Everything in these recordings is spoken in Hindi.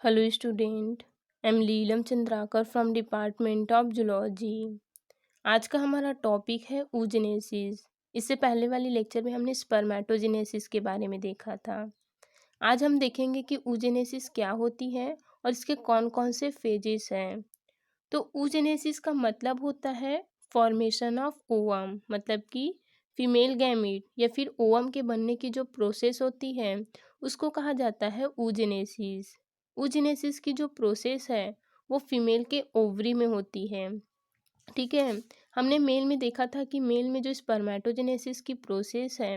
Hello student, I'm Leelam Chandrakar from department of zoology. आज का हमारा टॉपिक है oogenesis। इससे पहले वाली लेक्चर में हमने स्पर्मेटोजेनेसिस के बारे में देखा था। आज हम देखेंगे कि oogenesis क्या होती है और इसके कौन कौन से फेजेस हैं। तो oogenesis का मतलब होता है फॉर्मेशन ऑफ ओवम, मतलब कि फीमेल गैमीट या फिर ओवम के बनने की जो प्रोसेस होती है उसको कहा जाता है oogenesis। oogenesis की जो प्रोसेस है वो फीमेल के ओवरी में होती है। ठीक है, हमने मेल में देखा था कि मेल में जो स्पर्मेटोजेनेसिस की प्रोसेस है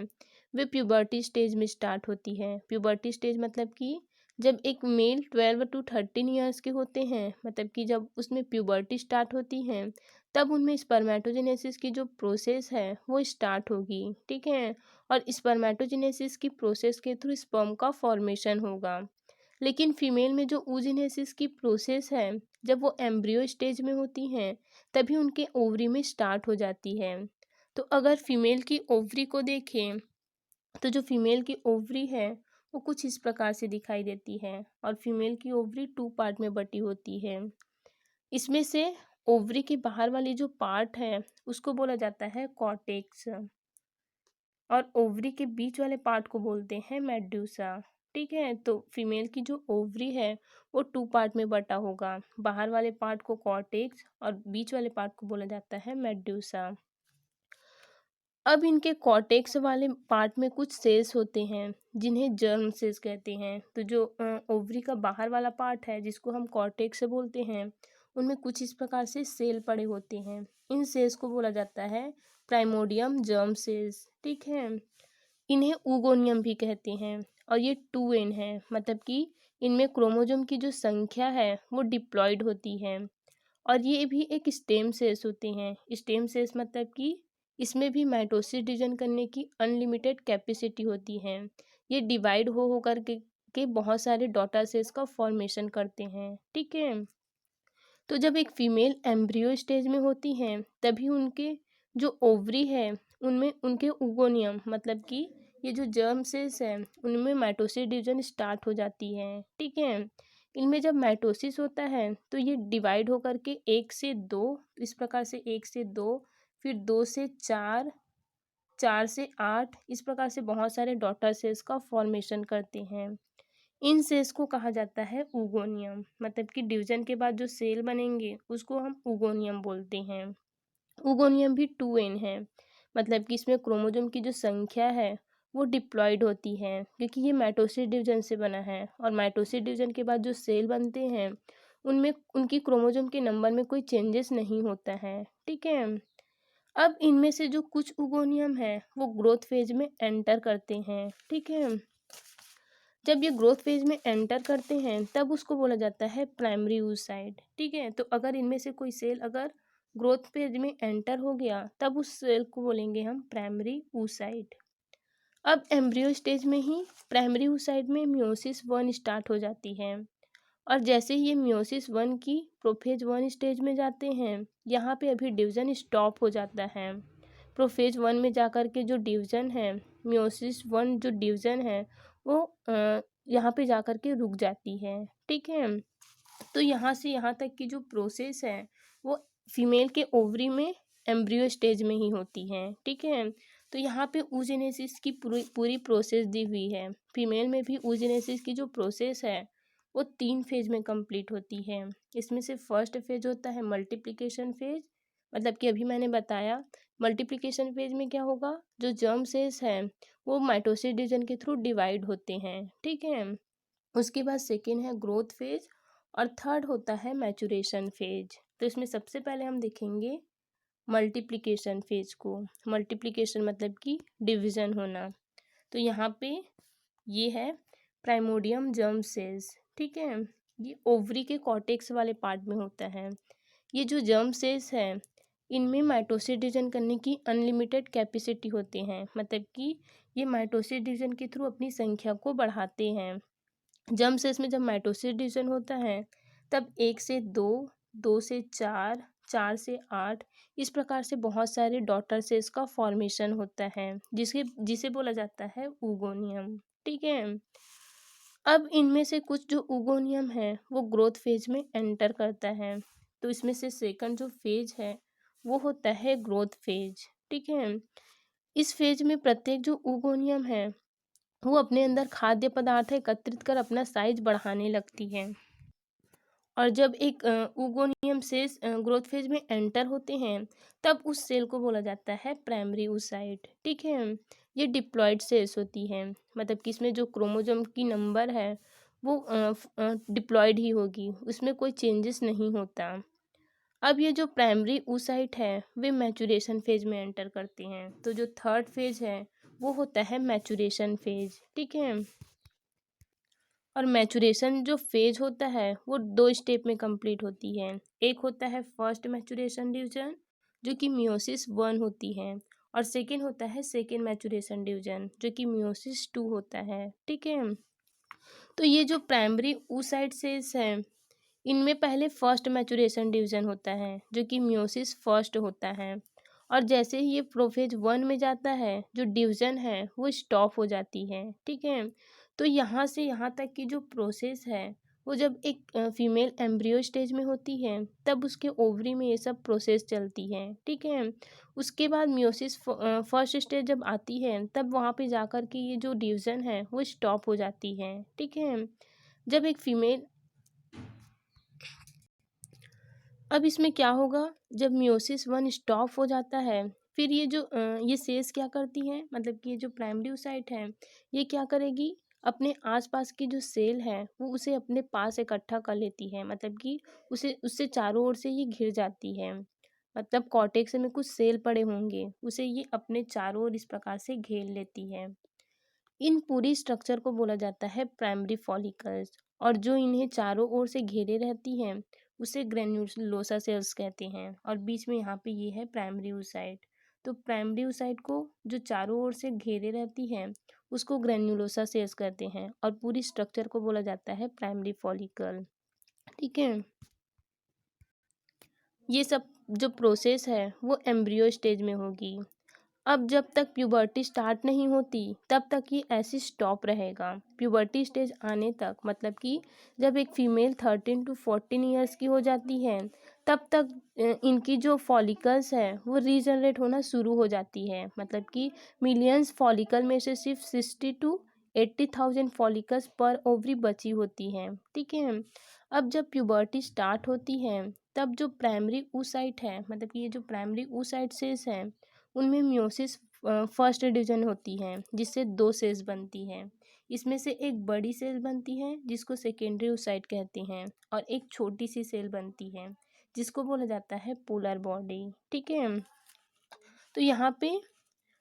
वे प्यूबर्टी स्टेज में स्टार्ट होती है। प्यूबर्टी स्टेज मतलब कि जब एक मेल 12 to 13 ईयर्स के होते हैं, मतलब कि जब उसमें प्यूबर्टी स्टार्ट होती है तब उनमें स्पर्मेटोजेनेसिस की जो प्रोसेस है वो स्टार्ट होगी। ठीक है, और स्पर्मेटोजेनेसिस की प्रोसेस के थ्रू स्पर्म का फॉर्मेशन होगा। लेकिन फीमेल में जो oogenesis की प्रोसेस है जब वो एम्ब्रियो स्टेज में होती हैं तभी उनके ओवरी में स्टार्ट हो जाती है। तो अगर फीमेल की ओवरी को देखें तो जो फीमेल की ओवरी है वो कुछ इस प्रकार से दिखाई देती है और फीमेल की ओवरी 2 पार्ट में बटी होती है। इसमें से ओवरी के बाहर वाली जो पार्ट है उसको बोला जाता है कॉर्टेक्स और ओवरी के बीच वाले पार्ट को बोलते हैं मेड्यूसा। ठीक है, तो फीमेल की जो ओवरी है वो 2 पार्ट में बटा होगा। बाहर वाले पार्ट को कॉर्टेक्स और बीच वाले पार्ट को बोला जाता है मेड्यूसा। अब इनके कॉर्टेक्स वाले पार्ट में कुछ सेल्स होते हैं जिन्हें जर्म सेल्स कहते हैं। तो जो ओवरी का बाहर वाला पार्ट है जिसको हम कॉर्टेक्स से बोलते हैं उनमें कुछ इस प्रकार से सेल पड़े होते हैं। इन सेल्स को बोला जाता है प्राइमोडियम जर्म सेल्स। ठीक है, इन्हें ऊगोनियम भी कहते हैं और ये 2n है, मतलब कि इनमें क्रोमोसोम की जो संख्या है वो डिप्लॉयड होती है। और ये भी एक स्टेम सेल्स होते हैं। स्टेम सेल्स मतलब कि इसमें भी माइटोसिस डिवीजन करने की अनलिमिटेड कैपेसिटी होती है। ये डिवाइड हो के बहुत सारे डॉटर सेल्स का फॉर्मेशन करते हैं। ठीक है, तो जब एक फीमेल एम्ब्रियो स्टेज में होती हैं तभी उनके जो ओवरी है उनमें उनके उगोनियम, मतलब कि ये जो जर्म सेल्स है उनमें माइटोसिस डिवीजन स्टार्ट हो जाती है। ठीक है, इनमें जब माइटोसिस होता है तो ये डिवाइड होकर के 1 से 2, इस प्रकार से 1 से 2, फिर 2 से 4, 4 से 8, इस प्रकार से बहुत सारे डॉटर सेल्स का फॉर्मेशन करते हैं। इन सेल्स को कहा जाता है उगोनियम, मतलब कि डिवीजन के बाद जो सेल बनेंगे उसको हम उगोनियम बोलते हैं। उगोनियम भी 2n है, मतलब कि इसमें क्रोमोसोम की जो संख्या है वो डिप्लॉयड होती है क्योंकि ये माइटोसिस डिवीजन से बना है और माइटोसिस डिवीजन के बाद जो सेल बनते हैं उनमें उनकी क्रोमोसोम के नंबर में कोई चेंजेस नहीं होता है। ठीक है, अब इनमें से जो कुछ उगोनियम है वो ग्रोथ फेज में एंटर करते हैं। ठीक है, जब ये ग्रोथ फेज में एंटर करते हैं तब उसको बोला जाता है प्राइमरी oocyte। ठीक है, तो अगर इनमें से कोई सेल अगर ग्रोथ फेज में एंटर हो गया तब उस सेल को बोलेंगे हम प्राइमरी oocyte। अब एम्ब्रियो स्टेज में ही प्राइमरी oocyte में मियोसिस 1 स्टार्ट हो जाती है और जैसे ही ये मियोसिस 1 की प्रोफेज 1 स्टेज में जाते हैं यहाँ पे अभी डिवीजन स्टॉप हो जाता है। प्रोफेज 1 में जाकर के जो डिवीजन है, मियोसिस 1 जो डिवीजन है वो यहाँ पे जाकर के रुक जाती है। ठीक है, तो यहाँ से यहाँ तक की जो प्रोसेस है वो फीमेल के ओवरी में एम्ब्रियो स्टेज में ही होती है। ठीक है, तो यहाँ पे oogenesis की पूरी पूरी प्रोसेस दी हुई है। फीमेल में भी oogenesis की जो प्रोसेस है वो 3 फेज में कंप्लीट होती है। इसमें से फर्स्ट फेज होता है मल्टीप्लिकेशन फेज, मतलब कि अभी मैंने बताया मल्टीप्लिकेशन फेज में क्या होगा, जो जर्म सेल्स हैं वो माइटोसिस डिवीजन के थ्रू डिवाइड होते हैं। ठीक है, उसके बाद सेकेंड है ग्रोथ फेज और थर्ड होता है मैचुरेशन फेज। तो इसमें सबसे पहले हम देखेंगे मल्टीप्लिकेशन फेज को। मल्टीप्लिकेशन मतलब कि डिवीजन होना। तो यहाँ पे ये है प्राइमोडियम जर्म सेल्स। ठीक है, ये ओवरी के कॉर्टेक्स वाले पार्ट में होता है। ये जो जर्म सेल्स है इनमें माइटोसिस डिवीजन करने की अनलिमिटेड कैपेसिटी होती है, मतलब कि ये माइटोसिस डिवीजन के थ्रू अपनी संख्या को बढ़ाते हैं। जर्म सेल्स में जब माइटोसिस डिवीजन होता है तब 1 से 2, 2 से 4, 4 से 8, इस प्रकार से बहुत सारे डॉटर सेल्स का फॉर्मेशन होता है जिसे बोला जाता है उगोनियम। ठीक है, अब इनमें से कुछ जो ओगोनियम है वो ग्रोथ फेज में एंटर करता है। तो इसमें से सेकंड जो फेज है वो होता है ग्रोथ फेज। ठीक है। इस फेज में प्रत्येक जो ओगोनियम है वो अपने अंदर खाद्य पदार्थ एकत्रित कर अपना साइज बढ़ाने लगती है। और जब एक ओगोनियम सेल्स ग्रोथ फेज में एंटर होते हैं तब उस सेल को बोला जाता है प्राइमरी oocyte। ठीक है। ये डिप्लॉयड सेल्स होती है, मतलब कि इसमें जो क्रोमोसोम की नंबर है वो डिप्लॉयड ही होगी, उसमें कोई चेंजेस नहीं होता। अब ये जो प्राइमरी oocyte है वे मैचुरेशन फेज में एंटर करते हैं। तो जो थर्ड फेज है वो होता है मैचुरेशन फेज। ठीक है। और मैचुरेशन जो फेज होता है वो दो स्टेप में कंप्लीट होती है। एक होता है फर्स्ट मैचुरेशन डिवीजन जो कि मियोसिस 1 होती है, और सेकेंड होता है सेकेंड मैचुरेशन डिवीजन जो कि मियोसिस 2 होता है। ठीक है। तो ये जो प्राइमरी oocyte सेल्स है इनमें पहले फर्स्ट मैचुरेशन डिवीजन होता है जो कि मियोसिस फर्स्ट होता है, और जैसे ही ये प्रोफेज 1 में जाता है जो डिवीजन है वो स्टॉप हो जाती है। ठीक है। तो यहाँ से यहाँ तक की जो प्रोसेस है वो जब एक फीमेल एम्ब्रियो स्टेज में होती है तब उसके ओवरी में ये सब प्रोसेस चलती है। ठीक है। उसके बाद मियोसिस फर्स्ट स्टेज जब आती है तब वहाँ पे जाकर के ये जो डिवीजन है वो स्टॉप हो जाती है। ठीक है। जब एक फीमेल अब इसमें क्या होगा, जब मियोसिस 1 स्टॉप हो जाता है फिर ये जो ये सेल्स क्या करती हैं, मतलब कि ये जो प्राइमरी oocyte है ये क्या करेगी, अपने आसपास की जो सेल है वो उसे अपने पास इकट्ठा कर लेती है, मतलब कि उसे उससे चारों ओर से ये घिर जाती है। मतलब कॉर्टेक्स में कुछ सेल पड़े होंगे उसे ये अपने चारों ओर इस प्रकार से घेर लेती है। इन पूरी स्ट्रक्चर को बोला जाता है प्राइमरी फॉलिकल्स, और जो इन्हें चारों ओर से घेरे रहती हैं उसे ग्रेन्युलोसा सेल्स कहते हैं, और बीच में यहाँ पे ये है प्राइमरी oocyte। तो प्राइमरी oocyte को जो चारों ओर से घेरे रहती है उसको ग्रेन्युलोसा सेल्स कहते हैं, और पूरी स्ट्रक्चर को बोला जाता है प्राइमरी फॉलिकल। ठीक है। ये सब जो प्रोसेस है वो एम्ब्रियो स्टेज में होगी। अब जब तक प्यूबर्टी स्टार्ट नहीं होती तब तक ये ऐसे स्टॉप रहेगा। प्यूबर्टी स्टेज आने तक, मतलब कि जब एक फीमेल 13 to 14 ईयर्स की हो जाती है तब तक इनकी जो फॉलिकल्स है वो रीजनरेट होना शुरू हो जाती है। मतलब कि मिलियंस फॉलिकल में से सिर्फ 60 to 80 थाउजेंड फॉलिकल्स पर ओवरी बची होती हैं। ठीक है। अब जब प्यूबर्टी स्टार्ट होती है तब जो प्राइमरी oocyte है, मतलब कि ये जो प्राइमरी oocyte सेल्स हैं उनमें मियोसिस फर्स्ट डिवीजन होती है जिससे दो सेल्स बनती हैं। इसमें से एक बड़ी सेल बनती है जिसको सेकेंडरी oocyte कहते हैं, और एक छोटी सी सेल बनती है जिसको बोला जाता है पोलर बॉडी। ठीक है। तो यहाँ पे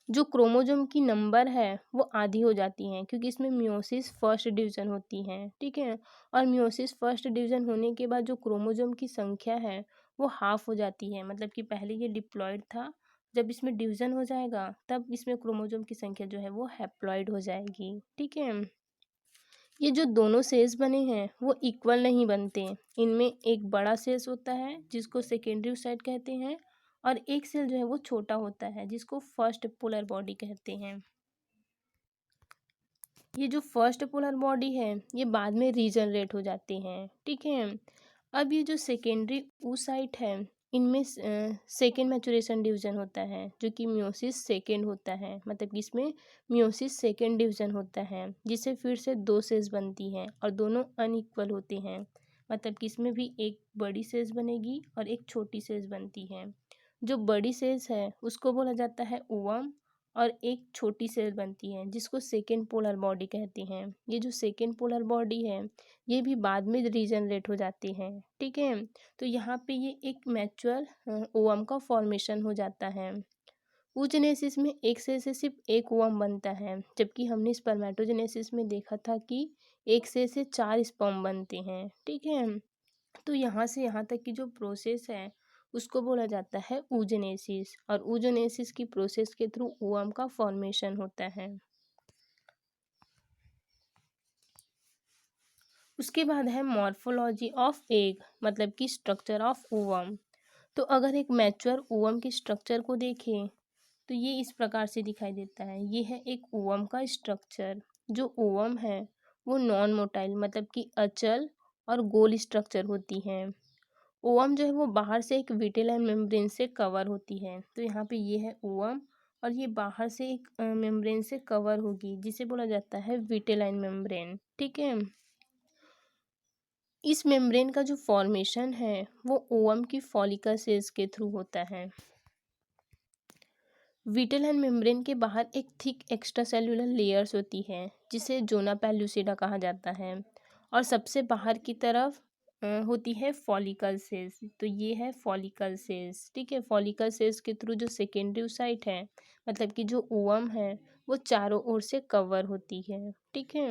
जो क्रोमोसोम की नंबर है वो आधी हो जाती हैं क्योंकि इसमें मियोसिस फर्स्ट डिवीजन होती है। ठीक है। और मियोसिस फर्स्ट डिवीजन होने के बाद जो क्रोमोसोम की संख्या है वो हाफ हो जाती है, मतलब कि पहले ये डिप्लॉयड था, जब इसमें डिवीजन हो जाएगा तब इसमें क्रोमोसोम की संख्या जो है वो हैप्लॉयड हो जाएगी। ठीक है। ये जो दोनों सेल्स बने हैं वो इक्वल नहीं बनते। इनमें एक बड़ा सेल्स होता है जिसको सेकेंडरी oocyte कहते हैं, और एक सेल जो है वो छोटा होता है जिसको फर्स्ट पोलर बॉडी कहते हैं। ये जो फर्स्ट पोलर बॉडी है ये बाद में रीजनरेट हो जाते हैं। ठीक है। अब ये जो सेकेंडरी oocyte है इनमें सेकेंड मैचुरेशन डिवीजन होता है जो कि मियोसिस सेकेंड होता है, मतलब कि इसमें मियोसिस सेकेंड डिवीजन होता है जिससे फिर से दो सेल्स बनती हैं और दोनों अनइक्वल होते हैं। मतलब कि इसमें भी एक बड़ी सेल्स बनेगी और एक छोटी सेल्स बनती है। जो बड़ी सेल्स है उसको बोला जाता है ओवम, और एक छोटी सेल बनती है जिसको सेकेंड पोलर बॉडी कहते हैं। ये जो सेकेंड पोलर बॉडी है ये भी बाद में रीजनरेट हो जाती है। ठीक है। तो यहाँ पे ये एक मैच्योर ओवम का फॉर्मेशन हो जाता है। oogenesis में एक सेल से सिर्फ एक ओवम बनता है, जबकि हमने स्पर्मेटोजेनेसिस में देखा था कि एक सेल से 4 स्पर्म बनते हैं। ठीक है। तो यहाँ से यहाँ तक की जो प्रोसेस है उसको बोला जाता है oogenesis, और oogenesis की प्रोसेस के थ्रू ओवम का फॉर्मेशन होता है। उसके बाद है मॉर्फोलॉजी ऑफ एग, मतलब कि स्ट्रक्चर ऑफ ओवम। तो अगर एक मैच्योर ओवम के स्ट्रक्चर को देखें तो ये इस प्रकार से दिखाई देता है। ये है एक ओवम का स्ट्रक्चर। जो ओवम है वो नॉन मोटाइल मतलब कि अचल और गोल स्ट्रक्चर होती हैं। ओवम जो है वो बाहर से एक विटेलाइन मेम्ब्रेन से कवर होती है। तो यहाँ पे ये है ओवम और ये बाहर से एक मेम्ब्रेन से कवर होगी जिसे बोला जाता है विटेलाइन मेम्ब्रेन। ठीक है। इस मेम्ब्रेन का जो फॉर्मेशन है वो ओवम की फॉलिकल सेल्स के थ्रू होता है। विटेलाइन मेम्ब्रेन के बाहर एक थिक एक्स्ट्रा सेल्यूलर लेयर्स होती है जिसे जोना पेलुसिडा कहा जाता है और सबसे बाहर की तरफ होती है फॉलिकल सेल्स। तो ये है फॉलिकल सेल्स। ठीक है। फॉलिकल सेल्स के थ्रू जो सेकेंडरी साइट है मतलब कि जो ओवम है वो चारों ओर से कवर होती है। ठीक है।